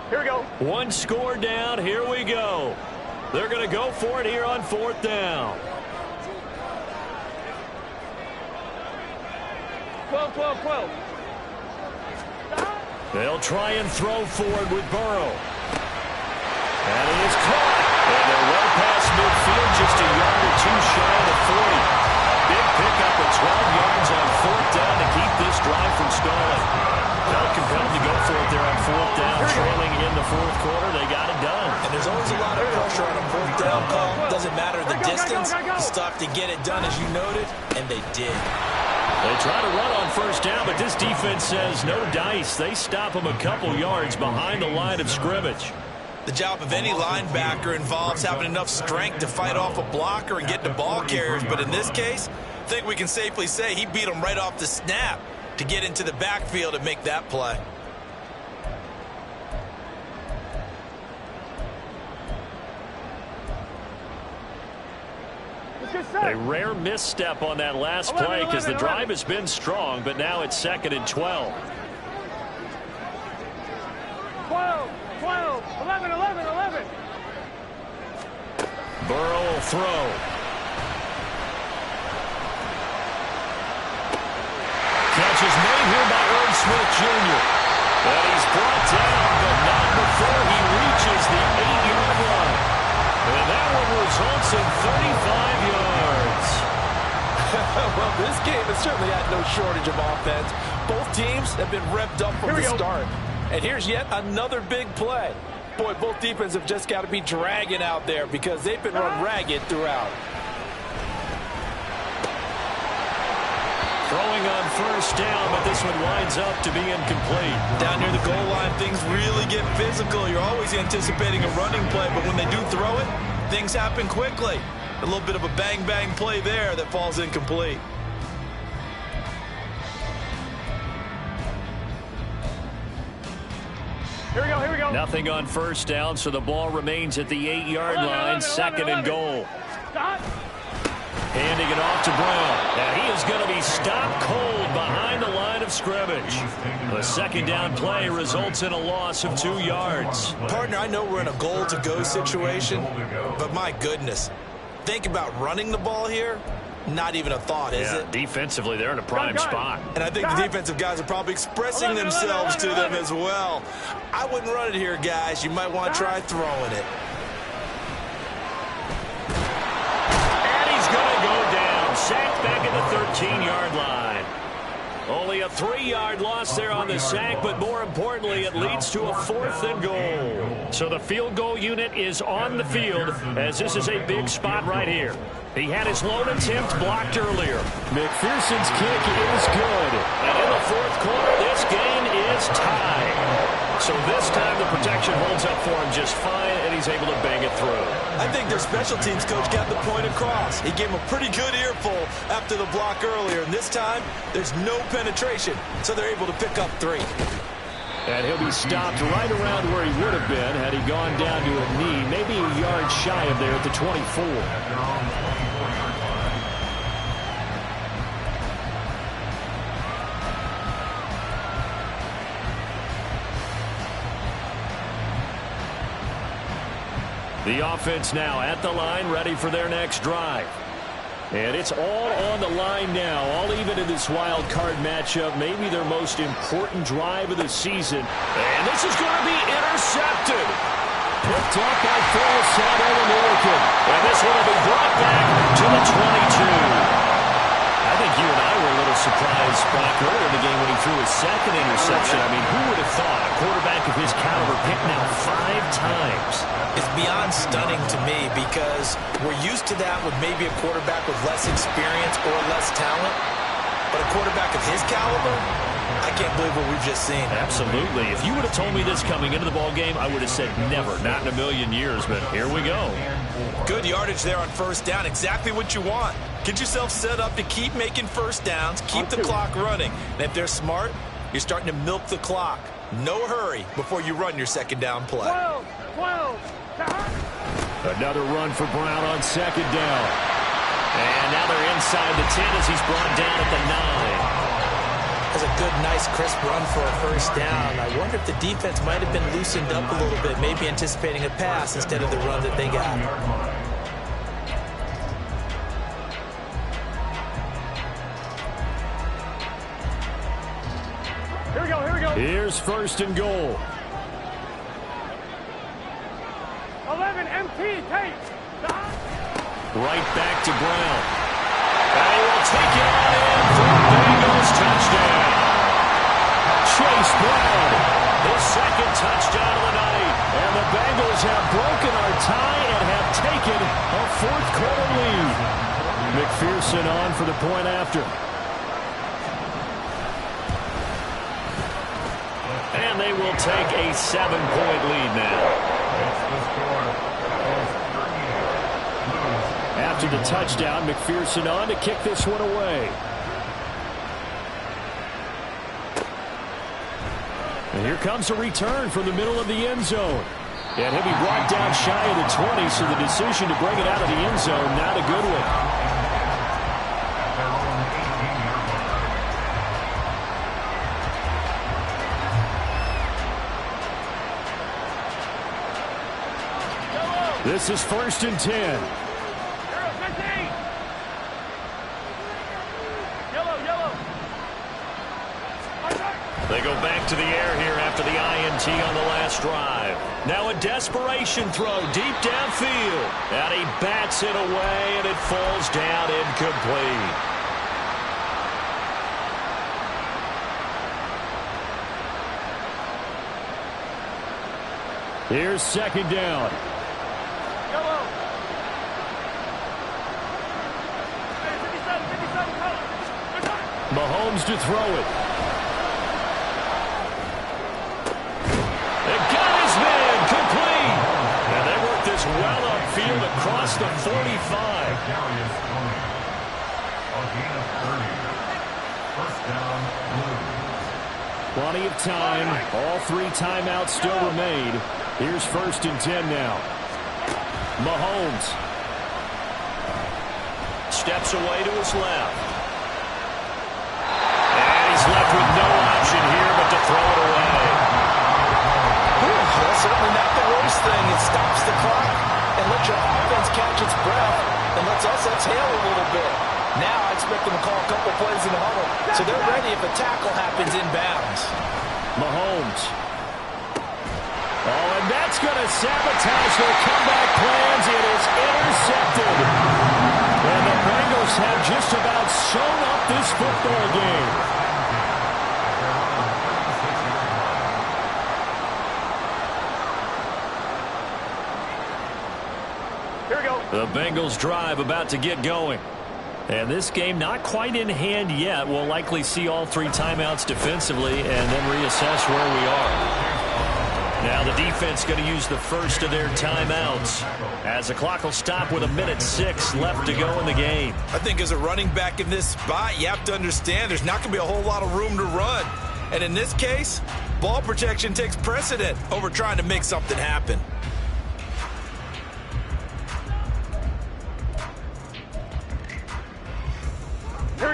Speaker 4: Here we go.
Speaker 1: One score down. Here we go. They're going to go for it here on fourth down.
Speaker 4: 12.
Speaker 1: They'll try and throw forward with Burrow. And it is caught. And they're well past midfield, just a yard or two shy of the 40. Big pickup of 12 yards on fourth down to keep this drive from stalling. Felt compelled to go for it there on fourth down, trailing in the fourth quarter. They got it done.
Speaker 5: And there's always a lot of pressure on a fourth down call. Doesn't matter the distance. You stop to get it done, as you noted, and they did.
Speaker 1: They try to run on first down, but this defense says no dice. They stop them a couple yards behind the line of scrimmage.
Speaker 5: The job of any linebacker involves having enough strength to fight off a blocker and get to ball carriers. But in this case, I think we can safely say he beat them right off the snap to get into the backfield and make that play.
Speaker 1: A rare misstep on that last play because the drive has been strong, but now it's second and 12.
Speaker 4: 12, 11.
Speaker 1: Burrow will throw. Catch is made here by Irv Smith Jr. And he's brought down, but not before he reaches the 8-yard line. And that one results in 35 yards.
Speaker 2: Well, this game has certainly had no shortage of offense. Both teams have been revved up from the start. And here's yet another big play. Boy, both defenses have just got to be dragging out there because they've been run ragged throughout.
Speaker 1: Throwing on first down, but this one winds up to be incomplete.
Speaker 5: Down near the goal line, things really get physical. You're always anticipating a running play, but when they do throw it, things happen quickly. A little bit of a bang-bang play there that falls incomplete.
Speaker 1: Nothing on first down, so the ball remains at the 8-yard line, 2nd and goal. Handing it off to Brown. Now he is going to be stopped cold behind the line of scrimmage. The 2nd down play results in a loss of 2 yards.
Speaker 5: Partner, I know we're in a goal-to-go situation, but my goodness, think about running the ball here. Not even a thought, is it?
Speaker 1: Defensively, they're in a prime spot.
Speaker 5: And I think the defensive guys are probably expressing themselves to them as well. I wouldn't run it here, guys. You might want to try throwing it.
Speaker 1: And he's going to go down. Sacked back at the 13-yard line. Only a 3-yard loss there on the sack, but more importantly, it leads to a 4th and goal. So the field goal unit is on the field, as this is a big spot right here. He had his lone attempt blocked earlier. McPherson's kick is good. And in the 4th quarter, this game is tied. So this time the protection holds up for him just fine, and he's able to bang it through.
Speaker 5: I think their special teams coach got the point across. He gave him a pretty good earful after the block earlier. And this time, there's no penetration, so they're able to pick up 3.
Speaker 1: And he'll be stopped right around where he would have been had he gone down to a knee, maybe a yard shy of there at the 24. The offense now at the line, ready for their next drive. And it's all on the line now, all even in this wild card matchup, maybe their most important drive of the season. And this is going to be intercepted. Picked up by Forrest South All-American. And this one will be brought back to the 22. I think you and I were a little surprised back earlier in the game when he threw his 2nd interception. I mean, who would have thought a quarterback of his caliber picked now 5 times?
Speaker 5: It's beyond stunning to me because we're used to that with maybe a quarterback with less experience or less talent. But a quarterback of his caliber, I can't believe what we've just seen.
Speaker 1: Absolutely. If you would have told me this coming into the ball game, I would have said never, not in a million years, but here we go.
Speaker 5: Good yardage there on first down, exactly what you want. Get yourself set up to keep making first downs, keep the clock running. And if they're smart, you're starting to milk the clock. No hurry before you run your 2nd down play.
Speaker 4: 12.
Speaker 1: Another run for Brown on 2nd down. And now they're inside the 10 as he's brought down at the 9.
Speaker 5: That's a good, nice, crisp run for a first down. I wonder if the defense might have been loosened up a little bit, maybe anticipating a pass instead of the run that they got.
Speaker 4: Here we go.
Speaker 1: Here's 1st and goal.
Speaker 4: 11 MT, tape.
Speaker 1: Right back to Brown. And he will take it on in for a Bengals touchdown. Chase Brown, his 2nd touchdown of the night. And the Bengals have broken our tie and have taken a 4th quarter lead. McPherson on for the point after. And they will take a 7-point lead now. After the touchdown, McPherson on to kick this one away. And here comes a return from the middle of the end zone. And he'll be brought down shy of the 20, so the decision to bring it out of the end zone, not a good one. This is 1st and 10. They go back to the air here after the INT on the last drive. Now a desperation throw deep downfield. And he bats it away, and it falls down incomplete. Here's 2nd down. Mahomes to throw it. They got his man complete. And they work this well upfield across the 45.
Speaker 3: Darius Tony. A gain of 30. First down, Blues.
Speaker 1: Plenty of time. All 3 timeouts still remain. Here's 1st and 10 now. Mahomes steps away to his left. And he's left with no option here but to throw it away.
Speaker 2: That's certainly not the worst thing. It stops the clock and lets your offense catch its breath and lets us exhale a little bit. Now I expect them to call a couple plays in the huddle so they're ready if a tackle happens inbounds.
Speaker 1: Mahomes. Oh, and that's going to sabotage their comeback plans. It is intercepted. And the Bengals have just about sewn up this football game.
Speaker 4: Here we go.
Speaker 1: The Bengals drive about to get going. And this game not quite in hand yet. We'll likely see all 3 timeouts defensively and then reassess where we are. Now the defense going to use the first of their timeouts as the clock will stop with 1:06 left to go in the game.
Speaker 5: I think as a running back in this spot, you have to understand there's not going to be a whole lot of room to run. And in this case, ball protection takes precedent over trying to make something happen.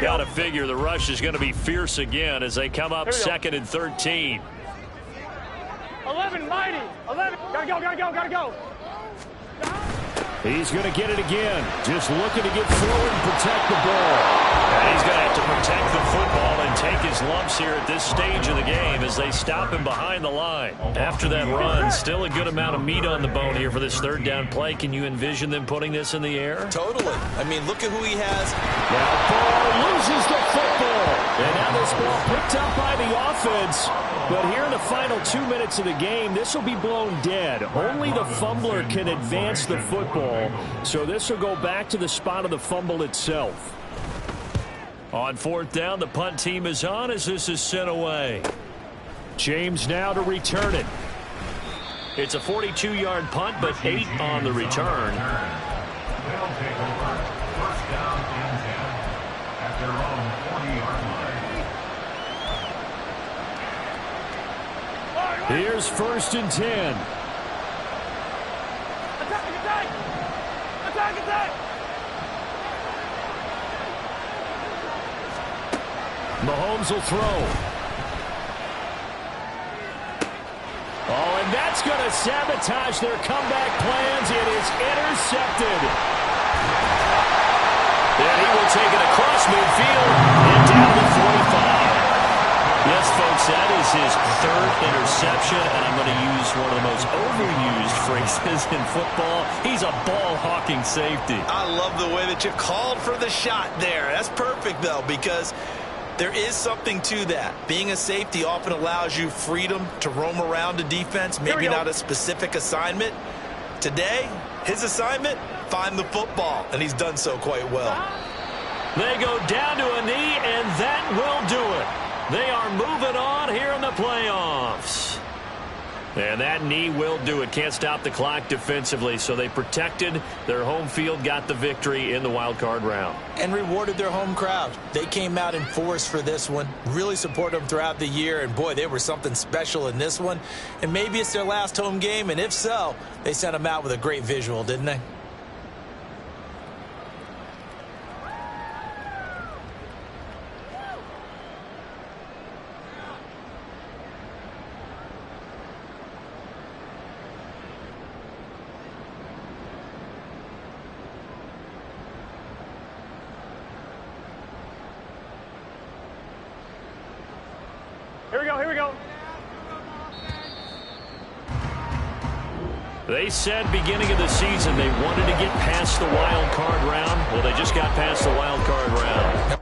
Speaker 1: Got to figure the rush is going to be fierce again as they come up 2nd and 13.
Speaker 4: 11, mighty. 11. Gotta go.
Speaker 1: He's going to get it again. Just looking to get forward and protect the ball. And he's going to have to protect the football and take his lumps here at this stage of the game as they stop him behind the line. After that run, still a good amount of meat on the bone here for this 3rd down play. Can you envision them putting this in the air?
Speaker 5: Totally. I mean, look at who he has.
Speaker 1: Now Ball loses the football. And now this ball picked up by the offense. But here in the final 2 minutes of the game, this will be blown dead. Only the fumbler can advance the football. So this will go back to the spot of the fumble itself. On 4th down, the punt team is on as this is sent away. James now to return it. It's a 42-yard punt, but 8 on the return.
Speaker 3: They'll take over 1st down and 10 at their own 40-yard line.
Speaker 1: Here's 1st and 10.
Speaker 4: Attack!
Speaker 1: Mahomes will throw. Oh, and that's going to sabotage their comeback plans. It is intercepted. And he will take it across midfield and down to 45. Yes, folks, that is his 3rd interception, and I'm going to use one of the most overused phrases in football. He's a ball-hawking safety.
Speaker 5: I love the way that you called for the shot there. That's perfect, though, because there is something to that. Being a safety often allows you freedom to roam around a defense, maybe not a specific assignment. Today, his assignment, find the football, and he's done so quite well.
Speaker 1: They go down to a knee, and that will do it. They are moving on here in the playoffs. And that knee will do it. Can't stop the clock defensively, so they protected their home field, got the victory in the wild card round.
Speaker 5: And rewarded their home crowd. They came out in force for this one, really supported them throughout the year, and boy, they were something special in this one. And maybe it's their last home game, and if so, they sent them out with a great visual, didn't they?
Speaker 4: Here we go.
Speaker 1: They said beginning of the season they wanted to get past the wild card round. Well, they just got past the wild card round.